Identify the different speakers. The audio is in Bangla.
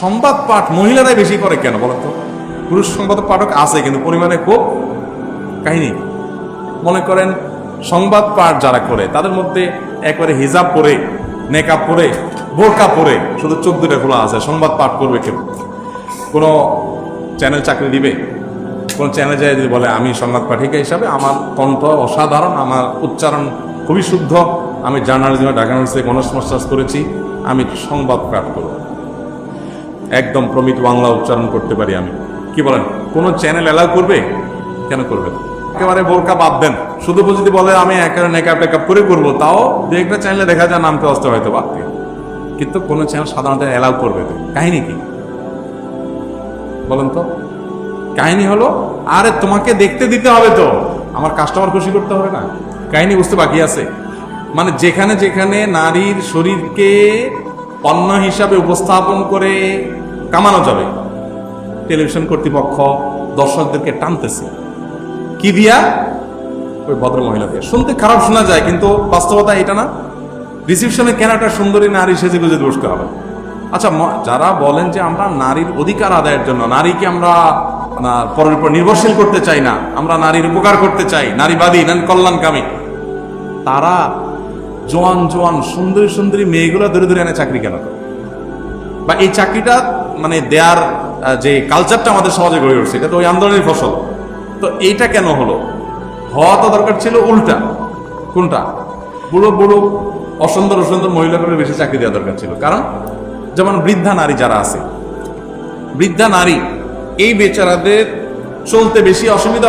Speaker 1: সংবাদ পাঠ মহিলারাই বেশি করে কেন বলতো? পুরুষ সংবাদ পাঠক আছে কিন্তু পরিমাণে খুব। কাহিনী মনে করেন সংবাদ পাঠ যারা করে তাদের মধ্যে একবারে হিজাব পরে, নেকাব পরে, বোরকা পরে, শুধু চোখ দুটো খোলা আছে, সংবাদ পাঠ করবে কেউ? কোনো চ্যানেল চাকরি দিবে? কোন চ্যানেলে যায় যদি বলে আমি সংবাদ পাঠিকা হিসাবে, আমার কণ্ঠ অসাধারণ, আমার উচ্চারণ খুবই শুদ্ধ, আমি জার্নালিজমে ঢাকা ইউনিভার্সিটিতে অনার্স মাস্টার্স করেছি, আমি সংবাদ পাঠ করব, একদম প্রমিত বাংলা উচ্চারণ করতে পারি আমি, কি বলেন? কোন চ্যানেল অ্যালাউ করবে? কেন করবে? একেবারে বোরকা বাদ দেন, শুধু যদি বলে আমি একেবারে নেকাব টেকাব করে করবো, তাও দু একটা চ্যানেলে দেখা যায় নামতে আসতে হয়তো বাদ দিয়ে, কিন্তু কোনো চ্যানেল সাধারণত অ্যালাউ করবে না। কাহিনী কি বলেন তো? কাহিনী হলো, আরে তোমাকে দেখতে দিতে হবে তো, আমার কাস্টমার খুশি করতে হবে না? কাহিনী বুঝতে বাকি আছে? মানে যেখানে যেখানে নারীর শরীরকে পণ্য হিসাবে উপস্থাপন করে কামানো যাবে, টেলিভিশন কর্তৃপক্ষ দর্শকদেরকে টানতেছে কি দিয়া? ওই ভদ্র মহিলা দিয়ে। শুনতে খারাপ শোনা যায় কিন্তু বাস্তবতা এটা না। রিসিপশনে কেন একটা সুন্দরী নারী সেজে গুজে বসতে হবে? আচ্ছা, যারা বলেন যে আমরা নারীর অধিকার আদায়ের জন্য নারীকে আমরা পরের উপর নির্ভরশীল করতে চাই না, আমরা নারীর উপকার করতে চাই, নারীবাদী, কল্যাণকামী, তারা জোয়ান জোয়ান সুন্দরী সুন্দরী মেয়েগুলো ধরে ধরে এনে চাকরি কেন করে? বা এই চাকরিটা মানে দেয়ার যে কালচারটা আমাদের সমাজে গড়ে উঠছে, এটা তো ওই আন্দোলনের ফসল। তো এইটা কেন হলো? হওয়া তো দরকার ছিল উল্টা। কোনটা? বুড়ো বুড়ো অসুন্দর অসুন্দর মহিলাগুলোর বেশি চাকরি দেওয়া দরকার ছিল। কারণ যেমন বৃদ্ধা নারী যারা আছে, বৃদ্ধা নারী, এই বেচারাদের চলতে বেশি অসুবিধা